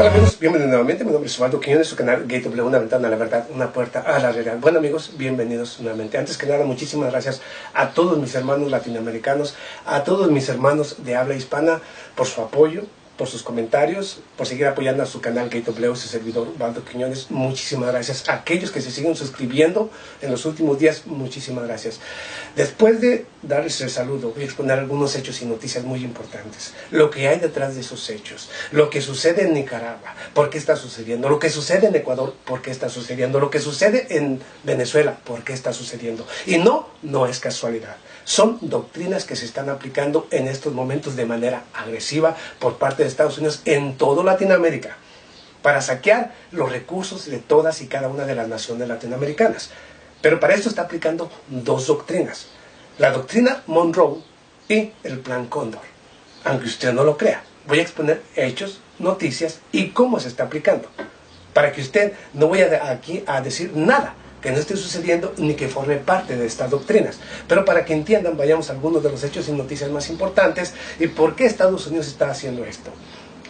Hola amigos, bienvenidos nuevamente. Mi nombre es Osvaldo Quiñones, su canal Gateway, una ventana a la verdad, una puerta a la realidad. Bueno amigos, bienvenidos nuevamente. Antes que nada, muchísimas gracias a todos mis hermanos latinoamericanos, a todos mis hermanos de habla hispana por su apoyo, por sus comentarios, por seguir apoyando a su canal Gateway, su servidor Osvaldo Quiñones. Muchísimas gracias a aquellos que se siguen suscribiendo en los últimos días. Muchísimas gracias. Después de darles el saludo, voy a exponer algunos hechos y noticias muy importantes. Lo que hay detrás de esos hechos, lo que sucede en Nicaragua, por qué está sucediendo, lo que sucede en Ecuador, por qué está sucediendo, lo que sucede en Venezuela, por qué está sucediendo. Y no es casualidad. Son doctrinas que se están aplicando en estos momentos de manera agresiva por parte de Estados Unidos en toda Latinoamérica para saquear los recursos de todas y cada una de las naciones latinoamericanas. Pero para esto está aplicando dos doctrinas: la doctrina Monroe y el Plan Cóndor. Aunque usted no lo crea, voy a exponer hechos, noticias y cómo se está aplicando, para que usted no vaya aquí a decir nada que no esté sucediendo ni que forme parte de estas doctrinas. Pero para que entiendan, vayamos a algunos de los hechos y noticias más importantes y por qué Estados Unidos está haciendo esto.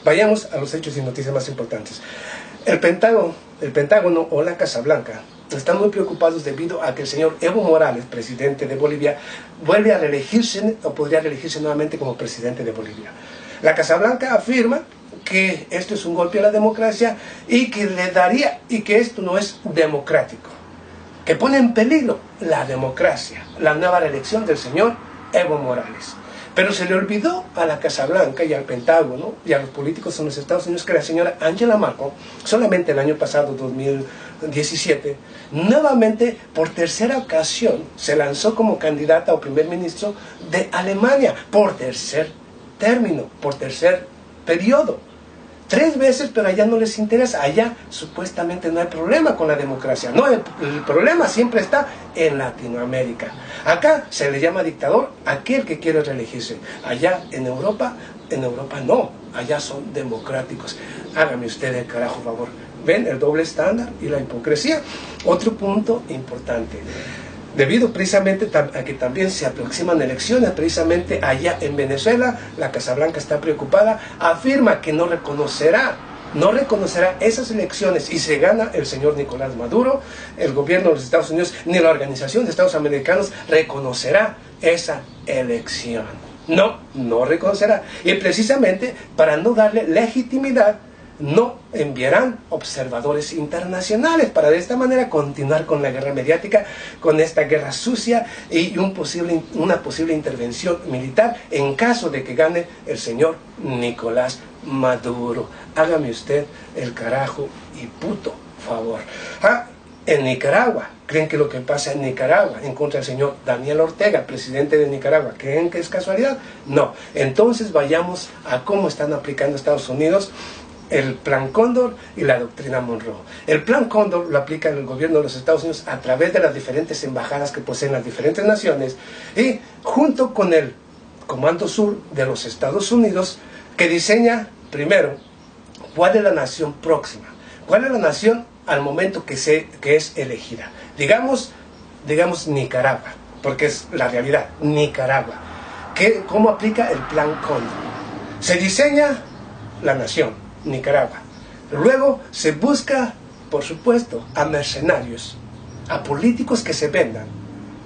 Vayamos a los hechos y noticias más importantes. El Pentágono o la Casa Blanca están muy preocupados debido a que el señor Evo Morales, presidente de Bolivia, vuelve a reelegirse o podría reelegirse nuevamente como presidente de Bolivia. La Casa Blanca afirma que esto es un golpe a la democracia y que esto no es democrático, que pone en peligro la democracia, la nueva reelección del señor Evo Morales. Pero se le olvidó a la Casa Blanca y al Pentágono y a los políticos en los Estados Unidos que la señora Angela Merkel, solamente el año pasado, 2017, nuevamente por tercera ocasión se lanzó como candidata o primer ministro de Alemania, por tercer término, por tercer periodo. 3 veces, pero allá no les interesa. Allá supuestamente no hay problema con la democracia. No, el problema siempre está en Latinoamérica. Acá se le llama dictador aquel que quiere reelegirse. Allá en Europa no. Allá son democráticos. Hágame usted el carajo favor. ¿Ven el doble estándar y la hipocresía? Otro punto importante. Debido precisamente a que también se aproximan elecciones, precisamente allá en Venezuela, la Casa Blanca está preocupada, afirma que no reconocerá esas elecciones y se gana el señor Nicolás Maduro, el gobierno de los Estados Unidos, ni la Organización de Estados Americanos reconocerá esa elección. No reconocerá. Y precisamente para no darle legitimidad, no enviarán observadores internacionales para de esta manera continuar con la guerra mediática, con esta guerra sucia y una posible intervención militar en caso de que gane el señor Nicolás Maduro. Hágame usted el carajo y puto favor. En Nicaragua, ¿creen que lo que pasa en Nicaragua en contra del señor Daniel Ortega, presidente de Nicaragua, creen que es casualidad? No. Entonces vayamos a cómo están aplicando Estados Unidos el Plan Cóndor y la doctrina Monroe. El Plan Cóndor lo aplica el gobierno de los Estados Unidos a través de las diferentes embajadas que poseen las diferentes naciones y junto con el Comando Sur de los Estados Unidos, que diseña primero cuál es la nación próxima, cuál es la nación al momento que es elegida. Digamos Nicaragua, porque es la realidad, Nicaragua. ¿Cómo aplica el Plan Cóndor? Se diseña la nación Nicaragua. Luego se busca, por supuesto, a mercenarios, a políticos que se vendan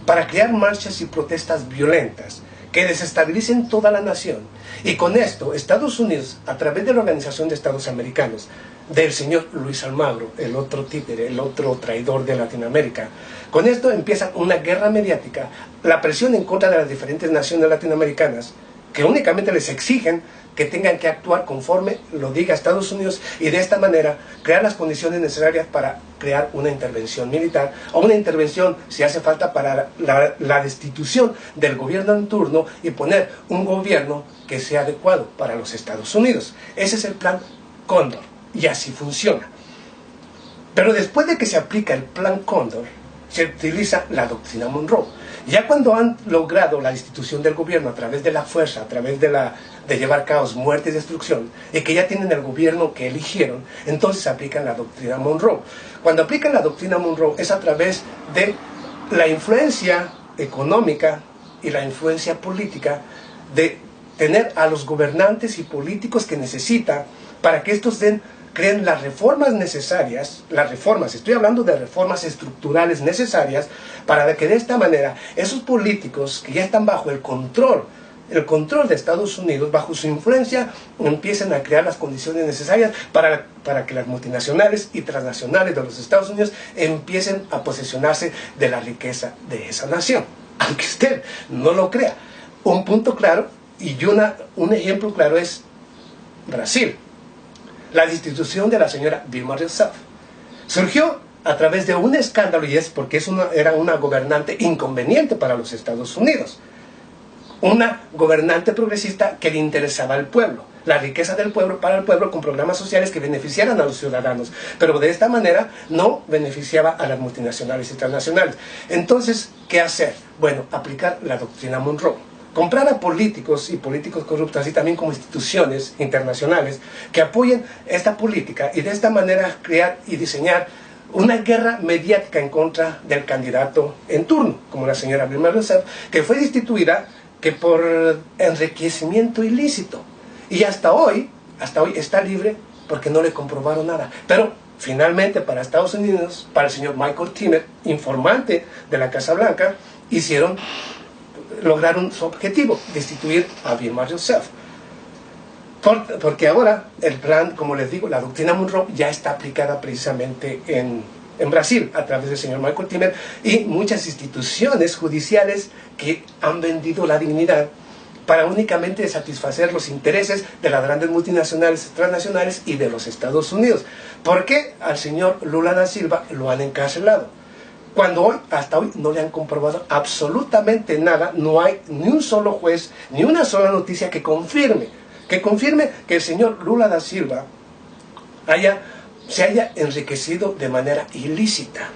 para crear marchas y protestas violentas que desestabilicen toda la nación. Y con esto, Estados Unidos, a través de la Organización de Estados Americanos, del señor Luis Almagro, el otro títere, el otro traidor de Latinoamérica, con esto empieza una guerra mediática, la presión en contra de las diferentes naciones latinoamericanas, que únicamente les exigen que tengan que actuar conforme lo diga Estados Unidos y de esta manera crear las condiciones necesarias para crear una intervención militar o una intervención, si hace falta, para la destitución del gobierno en turno y poner un gobierno que sea adecuado para los Estados Unidos. Ese es el Plan Cóndor y así funciona. Pero después de que se aplica el Plan Cóndor, se utiliza la doctrina Monroe. Ya cuando han logrado la destitución del gobierno a través de la fuerza, a través de llevar caos, muerte y destrucción, y que ya tienen el gobierno que eligieron, entonces aplican la doctrina Monroe. Cuando aplican la doctrina Monroe es a través de la influencia económica y la influencia política de tener a los gobernantes y políticos que necesita para que estos den creen las reformas necesarias, estoy hablando de reformas estructurales necesarias, para que de esta manera esos políticos que ya están bajo el control de Estados Unidos, bajo su influencia, empiecen a crear las condiciones necesarias para que las multinacionales y transnacionales de los Estados Unidos empiecen a posesionarse de la riqueza de esa nación. Aunque usted no lo crea. Un punto claro y un ejemplo claro es Brasil. La destitución de la señora Dilma Rousseff surgió a través de un escándalo, y es porque era una gobernante inconveniente para los Estados Unidos. Una gobernante progresista que le interesaba al pueblo, la riqueza del pueblo para el pueblo, con programas sociales que beneficiaran a los ciudadanos, pero de esta manera no beneficiaba a las multinacionales y transnacionales. Entonces, ¿qué hacer? Bueno, aplicar la doctrina Monroe. Comprar a políticos y políticos corruptos, así también como instituciones internacionales que apoyen esta política, y de esta manera crear y diseñar una guerra mediática en contra del candidato en turno, como la señora Dilma Rousseff, que fue destituida por enriquecimiento ilícito, y hasta hoy está libre porque no le comprobaron nada. Pero finalmente, para Estados Unidos, para el señor Michael Timmer, informante de la Casa Blanca, lograron su objetivo, destituir a Dilma Rousseff. Porque ahora el plan, como les digo, la doctrina Monroe ya está aplicada precisamente en Brasil, a través del señor Michael Timmer y muchas instituciones judiciales que han vendido la dignidad para únicamente satisfacer los intereses de las grandes multinacionales, transnacionales y de los Estados Unidos. ¿Por qué al señor Lula da Silva lo han encarcelado? Cuando hasta hoy no le han comprobado absolutamente nada, no hay ni un solo juez, ni una sola noticia que confirme que el señor Lula da Silva se haya enriquecido de manera ilícita.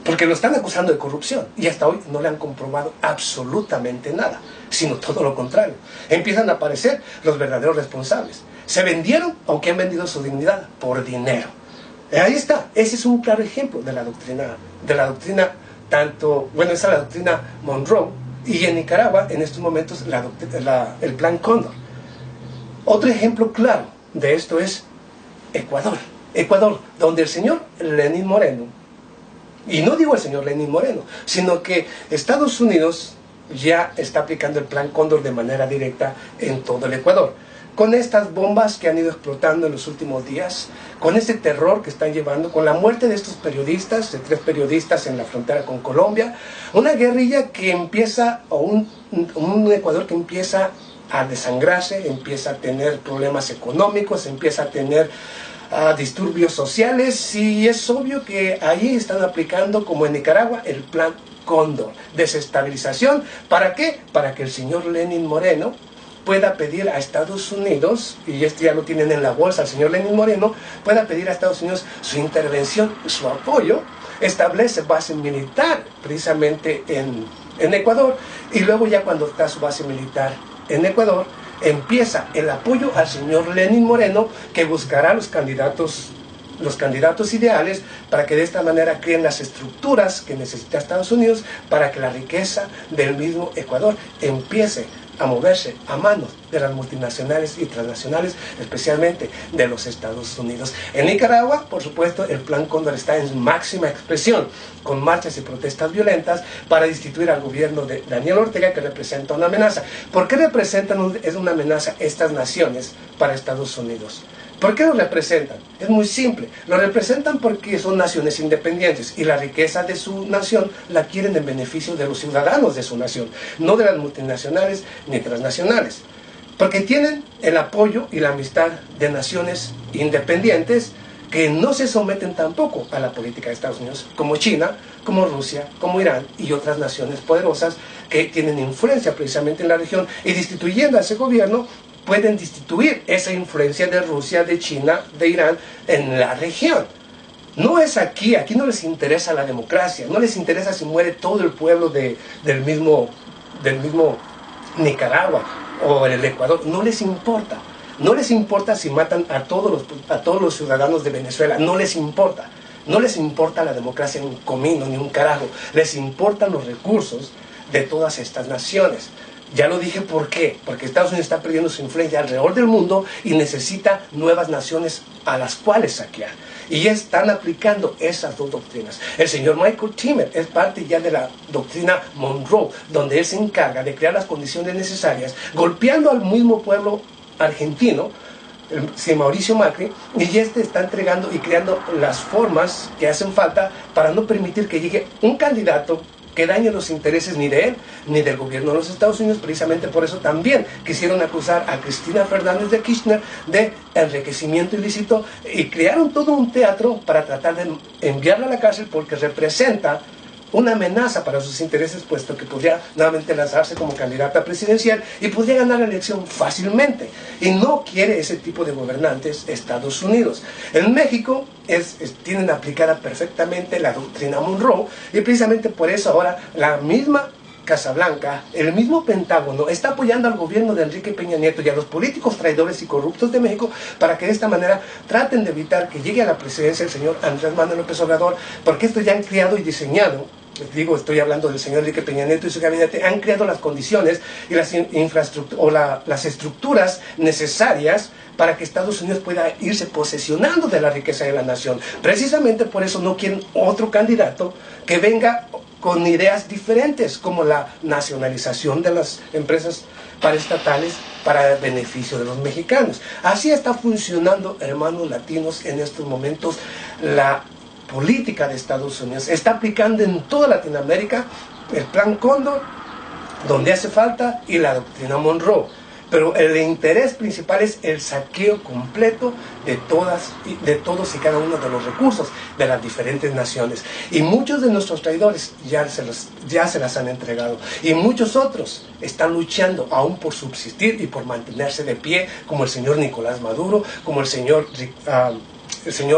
Porque lo están acusando de corrupción y hasta hoy no le han comprobado absolutamente nada, sino todo lo contrario. Empiezan a aparecer los verdaderos responsables. Se vendieron, aunque han vendido su dignidad, por dinero. Ahí está, ese es un claro ejemplo de la doctrina esa es la doctrina Monroe, y en Nicaragua en estos momentos el plan Cóndor. Otro ejemplo claro de esto es Ecuador, donde el señor Lenín Moreno, y no digo el señor Lenín Moreno, sino que Estados Unidos ya está aplicando el plan Cóndor de manera directa en todo el Ecuador, con estas bombas que han ido explotando en los últimos días, con este terror que están llevando, con la muerte de estos periodistas, de 3 periodistas en la frontera con Colombia, una guerrilla que empieza, o un Ecuador que empieza a desangrarse, empieza a tener problemas económicos, empieza a tener disturbios sociales, y es obvio que ahí están aplicando, como en Nicaragua, el plan Cóndor, desestabilización. ¿Para qué? Para que el señor Lenín Moreno pueda pedir a Estados Unidos, y esto ya lo tienen en la bolsa, el señor Lenín Moreno, pueda pedir a Estados Unidos su intervención, su apoyo, establece base militar precisamente en Ecuador, y luego ya cuando está su base militar en Ecuador, empieza el apoyo al señor Lenín Moreno, que buscará los candidatos ideales, para que de esta manera creen las estructuras que necesita Estados Unidos para que la riqueza del mismo Ecuador empiece a moverse a manos de las multinacionales y transnacionales, especialmente de los Estados Unidos. En Nicaragua, por supuesto, el plan Cóndor está en máxima expresión, con marchas y protestas violentas para destituir al gobierno de Daniel Ortega, que representa una amenaza. ¿Por qué es una amenaza estas naciones para Estados Unidos? ¿Por qué lo representan? Es muy simple. Lo representan porque son naciones independientes y la riqueza de su nación la quieren en beneficio de los ciudadanos de su nación, no de las multinacionales ni transnacionales. Porque tienen el apoyo y la amistad de naciones independientes que no se someten tampoco a la política de Estados Unidos, como China, como Rusia, como Irán y otras naciones poderosas que tienen influencia precisamente en la región, y destituyendo a ese gobierno pueden destituir esa influencia de Rusia, de China, de Irán en la región. No es aquí no les interesa la democracia, no les interesa si muere todo el pueblo del mismo Nicaragua o el Ecuador, no les importa. No les importa si matan a todos los ciudadanos de Venezuela, no les importa. No les importa la democracia ni un comino, ni un carajo. Les importan los recursos de todas estas naciones. Ya lo dije, ¿por qué? Porque Estados Unidos está perdiendo su influencia alrededor del mundo y necesita nuevas naciones a las cuales saquear. Y ya están aplicando esas dos doctrinas. El señor Michael Timmer es parte ya de la doctrina Monroe, donde él se encarga de crear las condiciones necesarias, golpeando al mismo pueblo argentino, el Mauricio Macri, y este está entregando y creando las formas que hacen falta para no permitir que llegue un candidato que dañe los intereses ni de él ni del gobierno de los Estados Unidos. Precisamente por eso también quisieron acusar a Cristina Fernández de Kirchner de enriquecimiento ilícito y crearon todo un teatro para tratar de enviarla a la cárcel, porque representa una amenaza para sus intereses, puesto que podría nuevamente lanzarse como candidata presidencial y podría ganar la elección fácilmente. Y no quiere ese tipo de gobernantes Estados Unidos. En México tienen aplicada perfectamente la doctrina Monroe, y precisamente por eso ahora la misma Casa Blanca, el mismo Pentágono, está apoyando al gobierno de Enrique Peña Nieto y a los políticos traidores y corruptos de México para que de esta manera traten de evitar que llegue a la presidencia el señor Andrés Manuel López Obrador, porque esto ya han creado y diseñado. Les digo, estoy hablando del señor Enrique Peña Nieto y su gabinete, han creado las condiciones y las las estructuras necesarias para que Estados Unidos pueda irse posesionando de la riqueza de la nación. Precisamente por eso no quieren otro candidato que venga con ideas diferentes, como la nacionalización de las empresas paraestatales para el beneficio de los mexicanos. Así está funcionando, hermanos latinos, en estos momentos la política de Estados Unidos. Está aplicando en toda Latinoamérica el Plan Cóndor, donde hace falta, y la doctrina Monroe. Pero el interés principal es el saqueo completo de todos y cada uno de los recursos de las diferentes naciones. Y muchos de nuestros traidores ya se las han entregado. Y muchos otros están luchando aún por subsistir y por mantenerse de pie, como el señor Nicolás Maduro, como el señor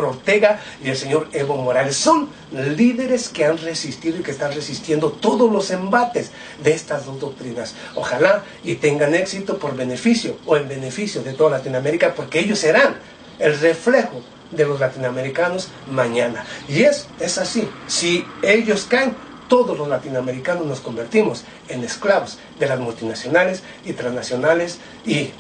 Ortega y el señor Evo Morales. Son líderes que han resistido y que están resistiendo todos los embates de estas dos doctrinas. Ojalá y tengan éxito por beneficio o en beneficio de toda Latinoamérica, porque ellos serán el reflejo de los latinoamericanos mañana. Y es así. Si ellos caen, todos los latinoamericanos nos convertimos en esclavos de las multinacionales y transnacionales y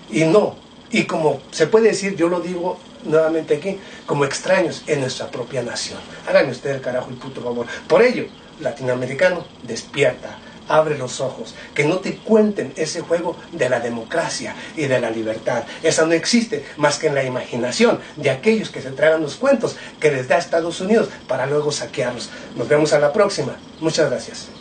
como se puede decir, yo lo digo nuevamente aquí, como extraños en nuestra propia nación. Háganme usted el carajo y puto favor. Por ello, latinoamericano, despierta, abre los ojos, que no te cuenten ese juego de la democracia y de la libertad. Esa no existe más que en la imaginación de aquellos que se tragan los cuentos que les da Estados Unidos para luego saquearlos. Nos vemos a la próxima. Muchas gracias.